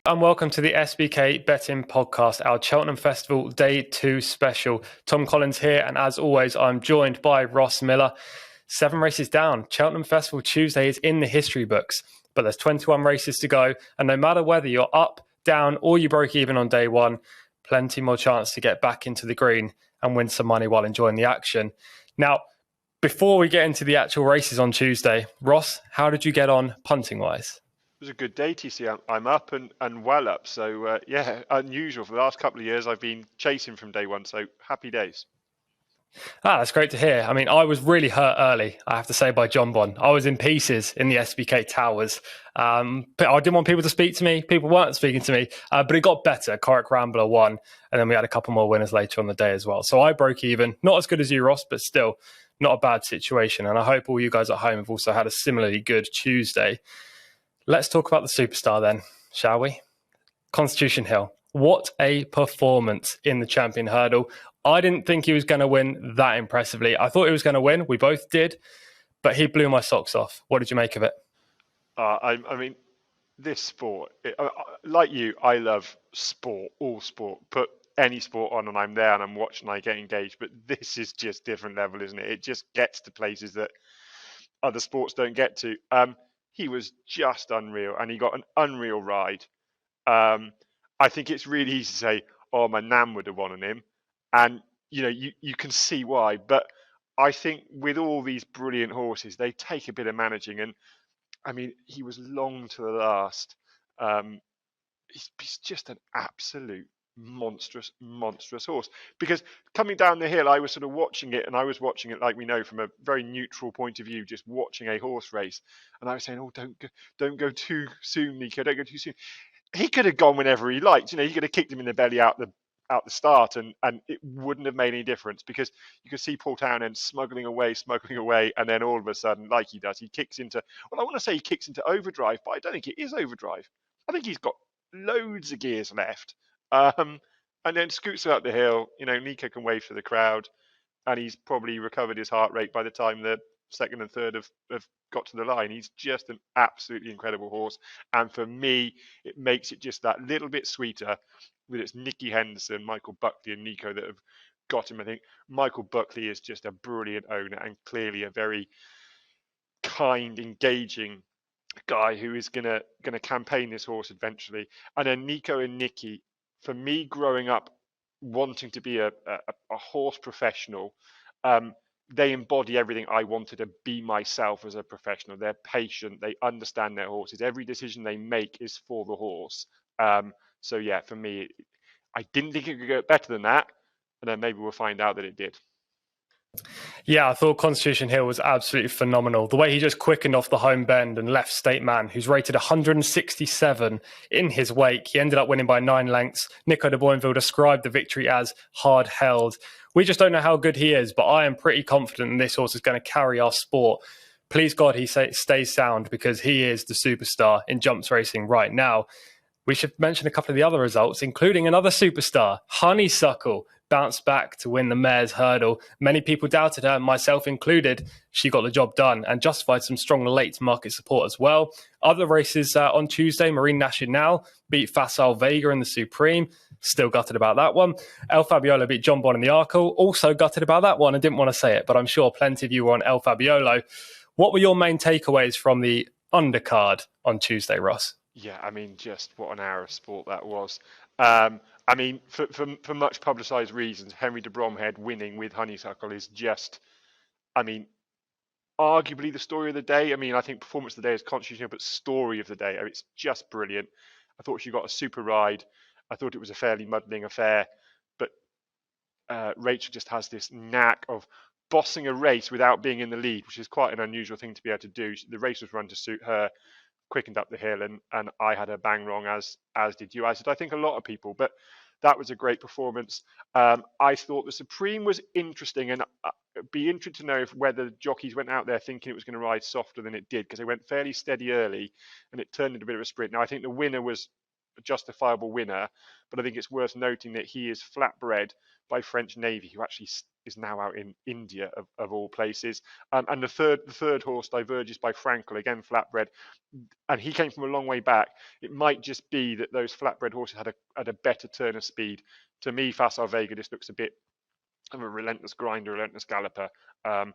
And welcome to the SBK Betting Podcast, our Cheltenham Festival Day 2 special. Tom Collins here, and as always, I'm joined by Ross Miller. 7 races down. Cheltenham Festival Tuesday is in the history books, but there's 21 races to go, and no matter whether you're up, down, or you broke even on day 1, plenty more chance to get back into the green and win some money while enjoying the action. Now, before we get into the actual races on Tuesday, Ross, how did you get on punting-wise? It was a good day, TC. I'm up and well up. So, unusual. For the last couple of years, I've been chasing from day 1. So, happy days. That's great to hear. I mean, I was really hurt early, I have to say, by John Bon. I was in pieces in the SBK towers. But I didn't want people to speak to me. People weren't speaking to me. But it got better. Corrick Rambler won. And then we had a couple more winners later on the day as well. So I broke even. Not as good as you, Ross, but still not a bad situation. And I hope all you guys at home have also had a similarly good Tuesday. Let's talk about the superstar then, shall we? Constitution Hill. What a performance in the Champion Hurdle. I didn't think he was going to win that impressively. I thought he was going to win. We both did. But he blew my socks off. What did you make of it? I mean, this sport, like you, I love sport, all sport. Put any sport on and I'm there and I'm watching, I get engaged. But this is just different level, isn't it? It just gets to places that other sports don't get to. He was just unreal, and he got an unreal ride. I think it's really easy to say, "Oh, my nan would have won on him," and you can see why. But I think with all these brilliant horses, they take a bit of managing, and I mean, he was long to the last. He's just an absolute monstrous horse, because coming down the hill I was sort of watching it, and I was watching it, like we know, from a very neutral point of view, just watching a horse race, and I was saying, oh, don't go too soon, Nico, don't go too soon. He could have gone whenever he liked. He could have kicked him in the belly out the start, and it wouldn't have made any difference, because you could see Paul Townend smuggling away, and then all of a sudden, like he does, he kicks into, well, I want to say he kicks into overdrive, but I don't think it is overdrive. I think he's got loads of gears left. And then scoots up the hill. Nico can wave to the crowd, and he's probably recovered his heart rate by the time the second and third have got to the line. He's just an absolutely incredible horse. And for me, it makes it just that little bit sweeter that it's Nicky Henderson, Michael Buckley, and Nico that have got him. I think Michael Buckley is just a brilliant owner, and clearly a very kind, engaging guy who is gonna campaign this horse eventually. And then Nico and Nicky, for me, growing up wanting to be a horse professional, they embody everything I wanted to be myself as a professional. They're patient, they understand their horses. Every decision they make is for the horse. So yeah, for me, I didn't think it could get better than that, and then maybe we'll find out that it did. Yeah, I thought Constitution Hill was absolutely phenomenal. The way he just quickened off the home bend and left State Man, who's rated 167 in his wake. He ended up winning by 9 lengths. Nico de Boinville described the victory as hard held. We just don't know how good he is, but I am pretty confident this horse is going to carry our sport. Please God, he stays sound, because he is the superstar in jumps racing right now. We should mention a couple of the other results, including another superstar, Honeysuckle, bounced back to win the Mayor's Hurdle. Many people doubted her, myself included. She got the job done and justified some strong late market support as well. Other races on Tuesday, Marine Nationale beat Facile Vega in the Supreme. Still gutted about that one. El Fabiolo beat John Bon in the Arkle. Also gutted about that one. I didn't want to say it, but I'm sure plenty of you were on El Fabiolo. What were your main takeaways from the undercard on Tuesday, Ross? Yeah, I mean, just what an hour of sport that was. I mean, for much publicised reasons, Henry de Bromhead winning with Honeysuckle is just, I mean, arguably the story of the day. I mean, I think performance of the day is Constitution, but story of the day, it's just brilliant. I thought she got a super ride. I thought it was a fairly muddling affair, but Rachel just has this knack of bossing a race without being in the lead, which is quite an unusual thing to be able to do. The race was run to suit her, quickened up the hill, and I had her bang wrong, as did you. I think a lot of people, but that was a great performance. I thought the Supreme was interesting, and it'd be interesting to know whether jockeys went out there thinking it was going to ride softer than it did, because they went fairly steady early and it turned into a bit of a sprint. Now, I think the winner was a justifiable winner, but I think it's worth noting that he is flat bred by French Navy, who actually is now out in India of all places. And the third horse, Diverges by Frankel, again flatbred, and he came from a long way back. It might just be that those flatbred horses had a better turn of speed. To me, Facile Vega just looks a bit of a relentless grinder, relentless galloper. I'm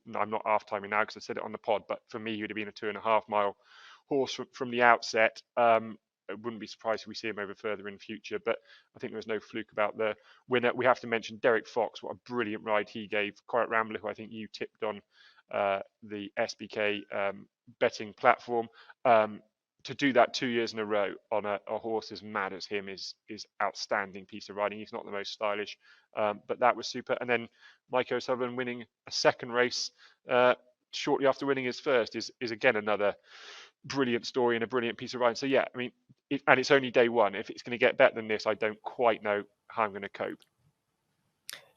not half timing now because I said it on the pod, but for me, he would have been a 2.5 mile horse from the outset. I wouldn't be surprised if we see him over further in the future, but I think there was no fluke about the winner. We have to mention Derek Fox. What a brilliant ride he gave. Quiet Rambler, who I think you tipped on the SBK betting platform. To do that 2 years in a row on a horse as mad as him is outstanding piece of riding. He's not the most stylish, but that was super. And then Mike O'Sullivan winning a second race shortly after winning his first is again another brilliant story and a brilliant piece of riding. So yeah, I mean, and it's only day one. If it's going to get better than this, I don't quite know how I'm going to cope.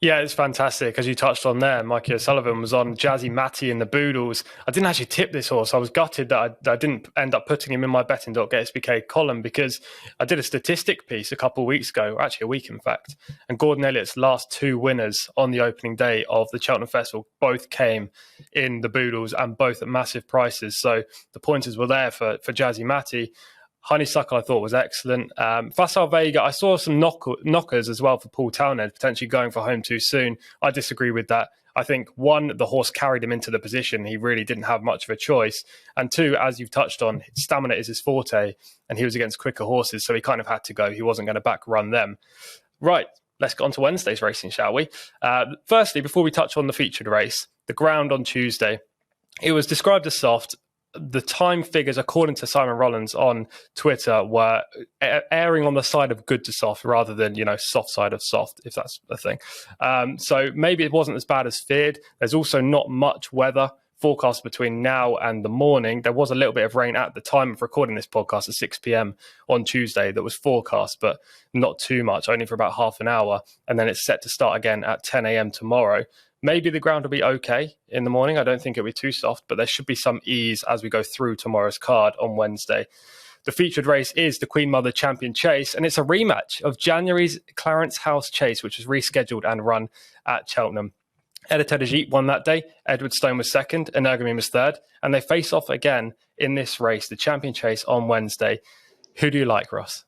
Yeah, it's fantastic. As you touched on there, Mikey O'Sullivan was on Jazzy Matty in the Boodles. I didn't actually tip this horse. I was gutted that I didn't end up putting him in my betting.get.SBK column because I did a statistic piece a couple of weeks ago, actually a week in fact, and Gordon Elliott's last two winners on the opening day of the Cheltenham Festival both came in the Boodles and both at massive prices. So the pointers were there for Jazzy Matty. Honeysuckle, I thought, was excellent. Facile Vega, I saw some knockers as well for Paul Townend, potentially going for home too soon. I disagree with that. I think, one, the horse carried him into the position. He really didn't have much of a choice. And two, as you've touched on, stamina is his forte, and he was against quicker horses, so he kind of had to go. He wasn't going to back run them. Right, let's get on to Wednesday's racing, shall we? Firstly, before we touch on the featured race, the ground on Tuesday, it was described as soft. The time figures, according to Simon Rollins on Twitter, were erring on the side of good to soft rather than, soft side of soft, if that's a thing. So maybe it wasn't as bad as feared. There's also not much weather forecast between now and the morning. There was a little bit of rain at the time of recording this podcast at 6 p.m. on Tuesday that was forecast, but not too much, only for about half an hour. And then it's set to start again at 10 a.m. tomorrow. Maybe the ground will be okay in the morning. I don't think it'll be too soft, but there should be some ease as we go through tomorrow's card on Wednesday. The featured race is the Queen Mother Champion Chase, and it's a rematch of January's Clarence House Chase, which was rescheduled and run at Cheltenham. Editeur de Gite won that day. Edwardstone was second. Energumene was third. And they face off again in this race, the Champion Chase on Wednesday. Who do you like, Ross?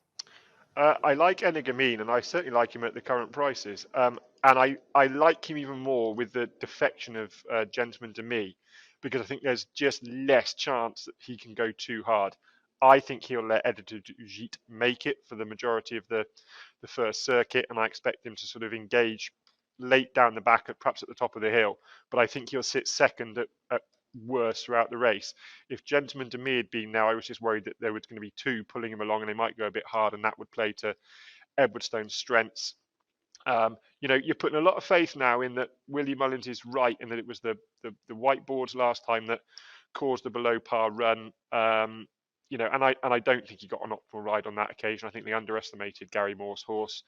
I like Energumene, and I certainly like him at the current prices. And I like him even more with the defection of Gentleman to Me, because I think there's just less chance that he can go too hard. I think he'll let Editeur de Gite make it for the majority of the first circuit, and I expect him to sort of engage late down the back, perhaps at the top of the hill. But I think he'll sit second at worst throughout the race. If Gentleman to Me had been there, I was just worried that there was going to be two pulling him along and they might go a bit hard, and that would play to Edwardstone's strengths. You're putting a lot of faith now in that Willie Mullins is right, and that it was the whiteboards last time that caused the below par run. And I don't think he got an optimal ride on that occasion. I think they underestimated Gary Moore's horse.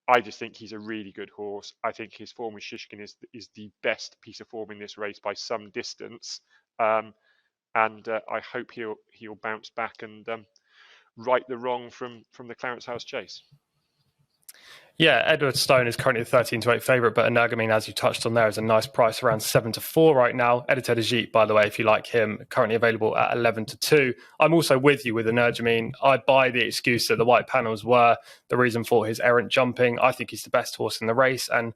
I just think he's a really good horse. I think his form with Shishkin is the best piece of form in this race by some distance, and I hope he'll bounce back and right the wrong from the Clarence House Chase. Yeah, Edwardstone is currently the 13-8 favourite, but Energumene, as you touched on there, is a nice price, around 7-4 right now. Editeur de Gite, by the way, if you like him, currently available at 11-2. I'm also with you with Energumene. I buy the excuse that the white panels were the reason for his errant jumping. I think he's the best horse in the race, and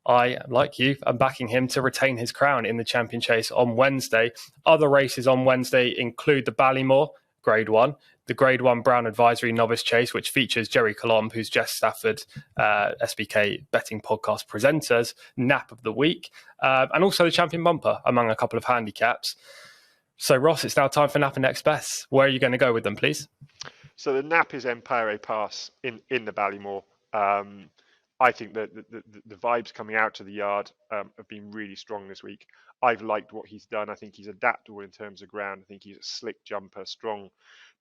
I, like you, am backing him to retain his crown in the Champion Chase on Wednesday. Other races on Wednesday include the Ballymore Grade 1, the Grade 1 Brown Advisory Novice Chase, which features Jerry Colombe, who's Jess Stafford, SBK betting podcast presenters, nap of the week, and also the Champion Bumper, among a couple of handicaps. So, Ross, it's now time for Nap and Next Best. Where are you going to go with them, please? So the Nap is Empire Pass in the Ballymore. I think that the vibes coming out to the yard have been really strong this week. I've liked what he's done. I think he's adaptable in terms of ground. I think he's a slick jumper, strong,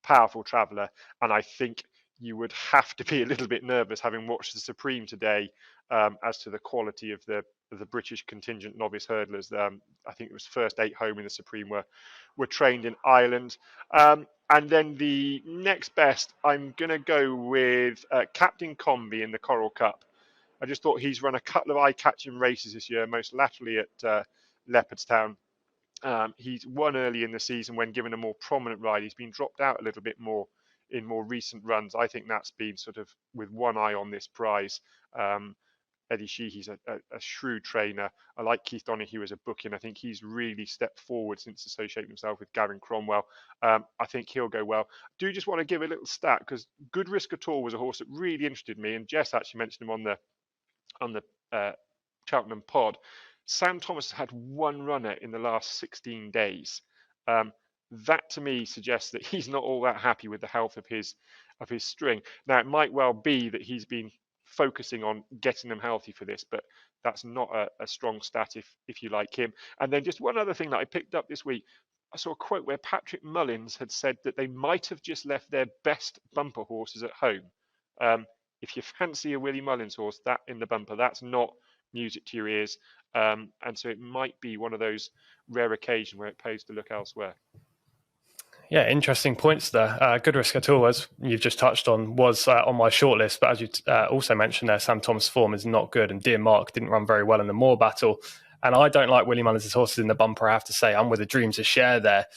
powerful traveller. And I think you would have to be a little bit nervous, having watched the Supreme today, as to the quality of the British contingent novice hurdlers. I think it was first 8 home in the Supreme were trained in Ireland. And then the next best, I'm going to go with Captain Combi in the Coral Cup. I just thought he's run a couple of eye-catching races this year, most latterly at Leopardstown. He's won early in the season when given a more prominent ride. He's been dropped out a little bit more in more recent runs. I think that's been sort of with one eye on this prize. Eddie Sheehy's a shrewd trainer. I like Keith Donahue as a booking. I think he's really stepped forward since associating himself with Gavin Cromwell. I think he'll go well. Do just want to give a little stat, because Good Risk at All was a horse that really interested me, and Jess actually mentioned him on the Cheltenham pod. Sam Thomas has had one runner in the last 16 days. That to me suggests that he's not all that happy with the health of his string. Now, it might well be that he's been focusing on getting them healthy for this, but that's not a strong stat if you like him. And then just one other thing that I picked up this week, I saw a quote where Patrick Mullins had said that they might have just left their best bumper horses at home. If you fancy a Willie Mullins horse, that in the bumper, that's not music to your ears. And so it might be one of those rare occasions where it pays to look elsewhere. Yeah, interesting points there. Good Risk at All, as you've just touched on, was on my shortlist. But as you also mentioned there, Sam Thomas' form is not good, and Dear Mark didn't run very well in the Moor Battle. And I don't like Willie Mullins' horses in the bumper, I have to say. I'm with the Dreams of Share there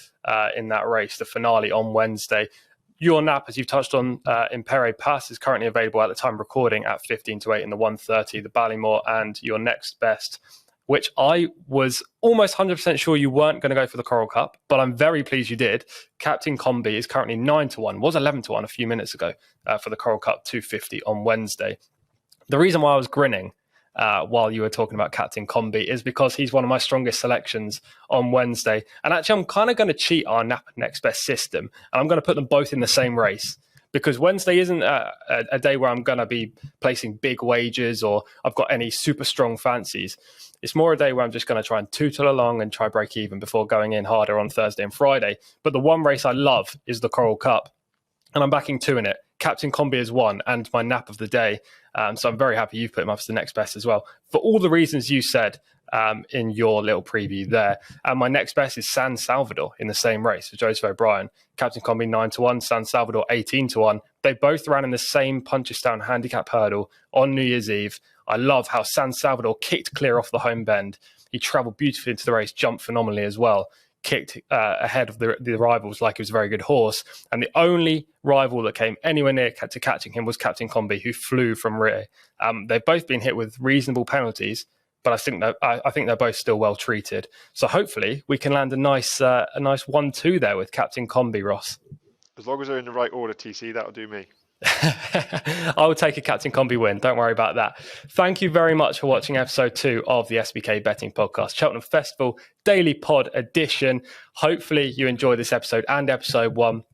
in that race, the finale on Wednesday. Your Nap, as you've touched on, in Perret Pass, is currently available at the time of recording at 15 to 8 in the 130, the Ballymore, and Your Next Best, which I was almost 100% sure you weren't going to go for the Coral Cup, but I'm very pleased you did. Captain Combi is currently 9 to 1, was 11 to 1 a few minutes ago for the Coral Cup 250 on Wednesday. The reason why I was grinning while you were talking about Captain Combi is because he's one of my strongest selections on Wednesday. And actually, I'm kind of going to cheat our Nap Next Best system, and I'm going to put them both in the same race, because Wednesday isn't a day where I'm going to be placing big wagers or I've got any super strong fancies. It's more a day where I'm just going to try and tootle along and try break even before going in harder on Thursday and Friday. But the one race I love is the Coral Cup, and I'm backing 2 in it. Captain Combi is 1 and my nap of the day. So I'm very happy you've put him up as the next best as well, for all the reasons you said in your little preview there. And my next best is San Salvador in the same race for Joseph O'Brien. Captain Combi 9 to 1, San Salvador 18 to 1. They both ran in the same Punchestown handicap hurdle on New Year's Eve. I love how San Salvador kicked clear off the home bend. He travelled beautifully into the race, jumped phenomenally as well, kicked ahead of the rivals like he was a very good horse. And the only rival that came anywhere near to catching him was Captain Combi, who flew from rear. They've both been hit with reasonable penalties, but I think they're both still well treated. So hopefully we can land a nice 1-2 there with Captain Combi, Ross. As long as they're in the right order, TC, that'll do me. I will take a Captain Combi win. Don't worry about that. Thank you very much for watching episode 2 of the SBK Betting Podcast, Cheltenham Festival Daily Pod Edition. Hopefully you enjoyed this episode and episode 1.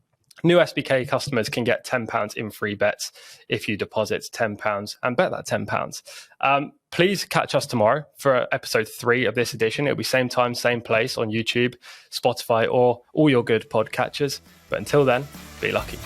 New SBK customers can get £10 in free bets if you deposit £10 and bet that £10. Please catch us tomorrow for episode 3 of this edition. It'll be same time, same place on YouTube, Spotify, or all your good podcatchers. But until then, be lucky.